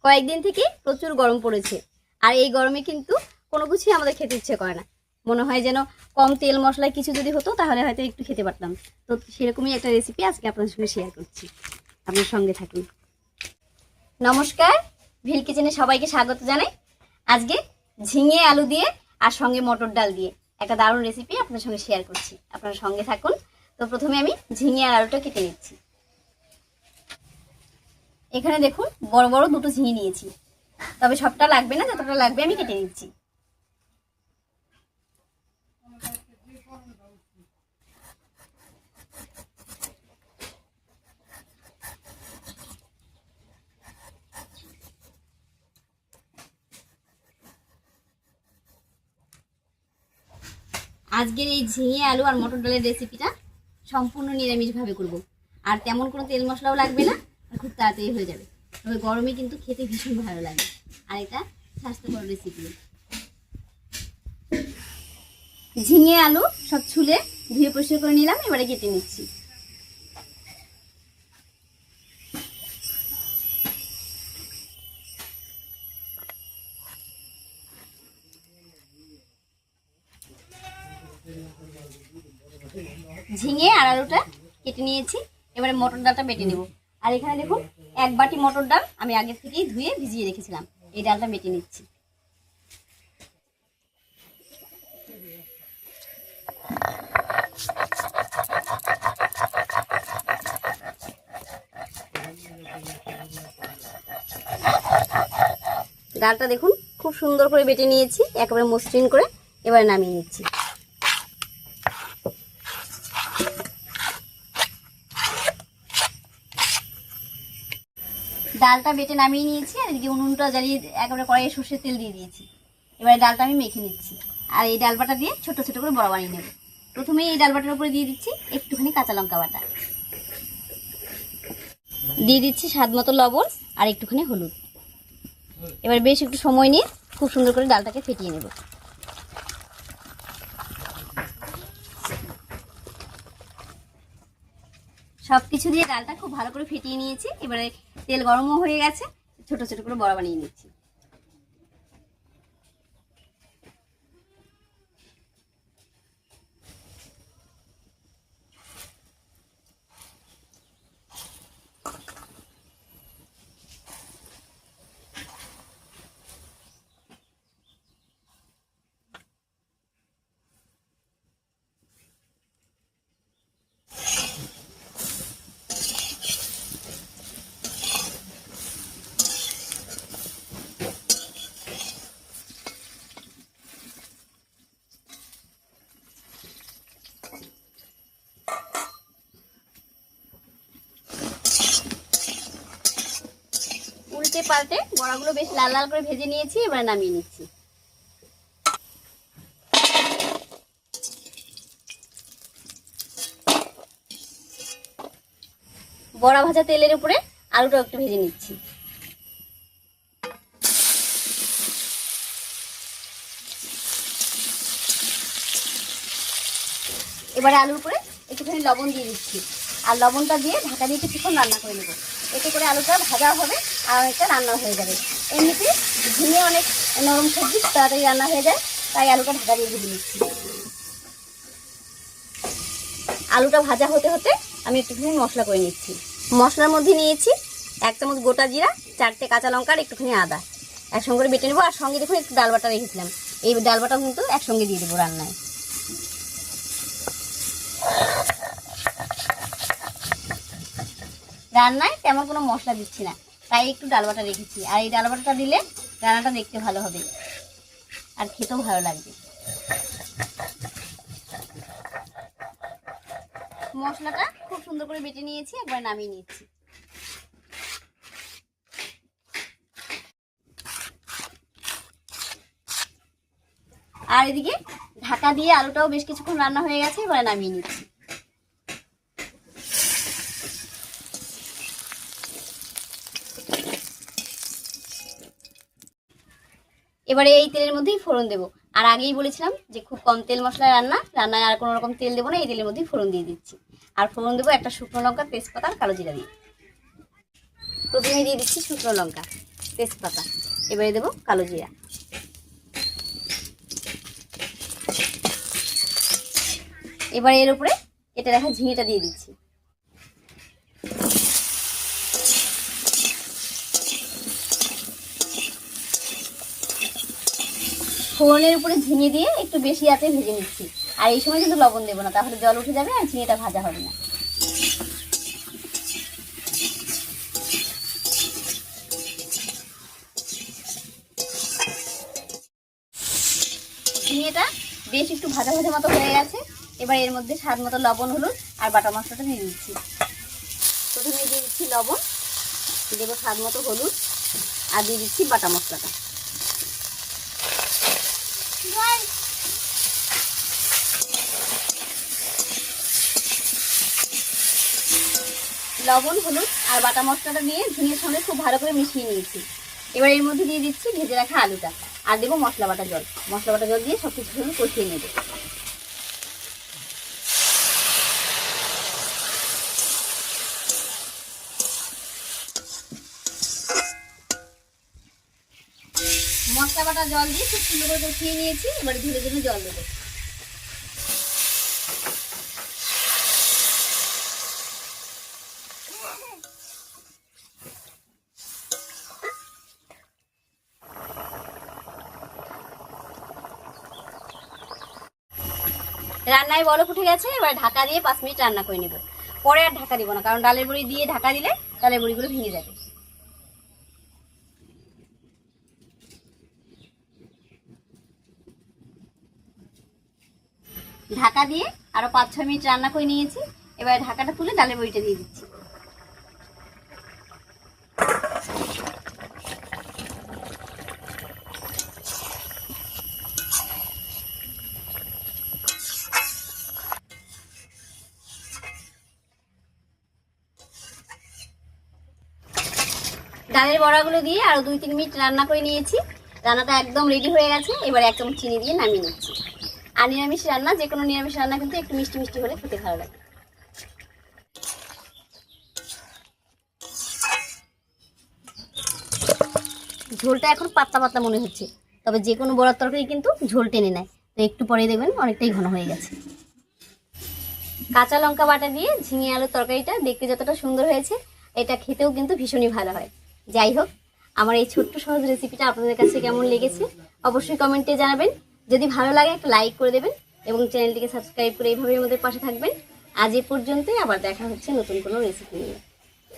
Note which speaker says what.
Speaker 1: কয়েকদিন থেকে প্রচুর গরম পড়েছে, আর এই গরমে কিন্তু কোনো কিছুই আমাদের খেতে ইচ্ছে করে না। মনে হয় যেন কম তেল মশলায় কিছু যদি হতো তাহলে হয়তো একটু খেতে পারতাম। তো সেরকমই একটা রেসিপি আজকে আপনাদের সঙ্গে শেয়ার করছি, আপনার সঙ্গে থাকুন। নমস্কার, ভিল কিচেনে সবাইকে স্বাগত জানাই। আজকে ঝিঙে আলু দিয়ে আর সঙ্গে মটর ডাল দিয়ে একটা দারুণ রেসিপি আপনার সঙ্গে শেয়ার করছি, আপনার সঙ্গে থাকুন। তো প্রথমে আমি ঝিঙে আর আলুটা কেটে নিচ্ছি। এখানে দেখুন বড় বড় দুটো ঝিঙে নিয়েছি, তবে সবটা লাগবে না, যতটা লাগবে আমি কেটে নিচ্ছি। আজকের এই ঝিঙে আলু আর মটর ডালের রেসিপিটা সম্পূর্ণ নিরামিষভাবে করব, আর তেমন কোনো তেল মশলাও লাগবে না, আর খুব তাড়াতাড়ি হয়ে যাবে। তবে গরমে কিন্তু খেতে ভীষণ ভালো লাগে, আর এটা স্বাস্থ্যকর রেসিপি। ঝিঙে আলু সব ছুলে ধুয়ে পরিষ্কার করে নিলাম, এবারে কেটে নিচ্ছি। ঝিঙে আর আলুটা কেটে নিয়েছি, এবারে মটর ডালটা বেটে নেব। আর এখানে দেখুন 1 বাটি মটর ডাল আমি আগে থেকেই ধুয়ে ভিজিয়ে রেখেছিলাম, এই ডালটা বেটে নিচ্ছি। ডালটা দেখুন খুব সুন্দর করে বেটে নিয়েছি, একেবারে মসৃণ করে। এবারে নামিয়ে নিচ্ছি। ডালটা বেটে নামিয়ে নিয়েছি, আর এদিকে উনুনটা জ্বালিয়ে একেবারে কড়াইয়ে সর্ষের তেল দিয়ে দিয়েছি। এবারে ডালটা আমি মেখে নিচ্ছি, আর এই ডাল বাটা দিয়ে ছোট ছোট করে বড়া বানিয়ে নেব। প্রথমেই এই ডাল বাটার উপরে দিয়ে দিচ্ছি একটুখানি কাঁচা লঙ্কা বাটা, দিয়ে দিচ্ছি স্বাদ মতো লবণ আর একটুখানি হলুদ। এবার বেশ একটু সময় নিয়ে খুব সুন্দর করে ডালটাকে ফেটিয়ে নেব। সবকিছু দিয়ে ডালটা খুব ভালো করে ফেটিয়ে নিয়েছি। এবারে তেল গরমও হয়ে গেছে, ছোট ছোট করে বড়া বানিয়ে নিচ্ছি। উল্টে পাল্টে বড়াগুলো বেশ লাল লাল করে ভেজে নিয়েছি, এবারে নামিয়ে নিচ্ছি। বড়া ভাজা তেলের উপরে আলুটা একটু ভেজে নিচ্ছি। এবারে আলুর উপরে একটুখানি লবণ দিয়ে দিচ্ছি, আর লবণটা দিয়ে ঢাকা দিয়ে কিছুক্ষণ রান্না করে নেব। এতে করে আলুটা ভাজা হবে আর অনেকটা রান্না হয়ে যাবে। এমনিতে ঝিঙে অনেক নরম সবজি, তাড়াতাড়ি রান্না হয়ে যায়, তাই আলুটা ঢাকা দিয়ে ভেজে নিচ্ছি। আলুটা ভাজা হতে হতে আমি একটুখানি মশলা করে নিচ্ছি। মশলার মধ্যে নিয়েছি 1 চামচ গোটা জিরা, 4টে কাঁচা লঙ্কা আর একটুখানি আদা একসঙ্গে করে বেটে নেবো। আর সঙ্গে দেখুন একটু ডাল বাটা রেখেছিলাম, এই ডাল বাটা কিন্তু একসঙ্গে দিয়ে দেবো রান্নায়। রান্নায় তেমন কোনো মশলা দিচ্ছি না, তাই একটু ডাল বাটা রেখেছি। আর এই ডাল বাটাটা দিলে রান্নাটা দেখতে ভালো হবে আর খেতেও ভালো লাগবে। মশলাটা খুব সুন্দর করে বেটে নিয়েছি, একবার নামিয়ে নিচ্ছি। আর এদিকে ঢাকা দিয়ে আলুটাও বেশ কিছুক্ষণ রান্না হয়ে গেছে, এবার নামিয়ে নিচ্ছি। এবারে এই তেলের মধ্যেই ফোড়ন দেবো। আর আগেই বলেছিলাম যে খুব কম তেল মশলায় রান্নায় আর কোনো রকম তেল দেবো না, এই তেলের মধ্যেই ফোড়ন দিয়ে দিচ্ছি। আর ফোড়ন দেবো একটা শুকনো লঙ্কা, তেজপাতা আর কালো জিরা দিয়ে। প্রথমে দিয়ে দিচ্ছি শুকনো লঙ্কা, তেজপাতা, এবারে দেবো কালো জিরা। এবার এর উপরে কেটে রাখা ঝিঙেটা দিয়ে দিচ্ছি। ফোড়নের উপরে ঝিঙে দিয়ে একটু বেশি আঁচে ভেজে নিচ্ছি। আর এই সময় কিন্তু লবণ দেবো না, তাহলে জল উঠে যাবে আর ঝিঙেটা ভাজা হবে না। ঝিঙেটা বেশ একটু ভাজা ভাজা মতো হয়ে গেছে। এবার এর মধ্যে স্বাদ মতো লবণ, হলুদ আর বাটা মশলাটা দিয়ে দিচ্ছি। প্রথমে দিয়ে দিচ্ছি লবণ, দেবো স্বাদ মতো হলুদ আর দিয়ে দিচ্ছি বাটা মশলাটা। লবণ, হলুদ আর বাটা মশলাটা দিয়ে ঝিঙের সঙ্গে খুব ভালো করে মিশিয়ে নিয়েছি। এবার এর মধ্যে দিয়ে দিচ্ছি ভেজে রাখা আলুটা আর দেবো মশলা বাটা জল। মশলা বাটা জল দিয়ে সব কিছু কষিয়ে নেব। মশলা বাটা জল দিয়ে খুব সুন্দর করে কষিয়ে নিয়েছি। এবার ধীরে ধীরে জল দেবো। রান্নায় বরফ উঠে গেছে, এবার ঢাকা দিয়ে 5 মিনিট রান্না করে নেব। পরে আর ঢাকা দিব না, কারণ ডালের বড়ি দিয়ে ঢাকা দিলে ডালের বড়িগুলো ভেঙে যাবে। ঢাকা দিয়ে আরো 5-6 মিনিট রান্না করে নিয়েছি। এবার ঢাকাটা তুলে ডালের বড়িটা দিয়ে দিচ্ছি। ডালের বড়াগুলো দিয়ে আরো 2-3 মিনিট রান্না করে নিয়েছি। রান্নাটা একদম রেডি হয়ে গেছে। এবার 1 চামচ চিনি দিয়ে নামিয়ে নিচ্ছি। আর নিরামিষ রান্না, যে কোনো নিরামিষ রান্না কিন্তু একটু মিষ্টি মিষ্টি হলে খেতে ভালো লাগে। ঝোলটা এখন পাতলা পাতলা মনে হচ্ছে, তবে যে কোনো বড়ার তরকারি কিন্তু ঝোল টেনে নেয়। তো একটু পরে দেখবেন অনেকটাই ঘন হয়ে গেছে। কাঁচা লঙ্কা বাটা দিয়ে ঝিঙে আলুর তরকারিটা দেখতে যতটা সুন্দর হয়েছে, এটা খেতেও কিন্তু ভীষণই ভালো হয়। যাই হোক, আমার এই ছোট্ট সহজ রেসিপিটা আপনাদের কাছে কেমন লেগেছে অবশ্যই কমেন্টে জানাবেন। যদি ভালো লাগে একটা লাইক করে দেবেন এবং চ্যানেলটিকে সাবস্ক্রাইব করে এইভাবে আমাদের পাশে থাকবেন। আজ এ পর্যন্তই, আবার দেখা হচ্ছে নতুন কোনো রেসিপি নিয়ে।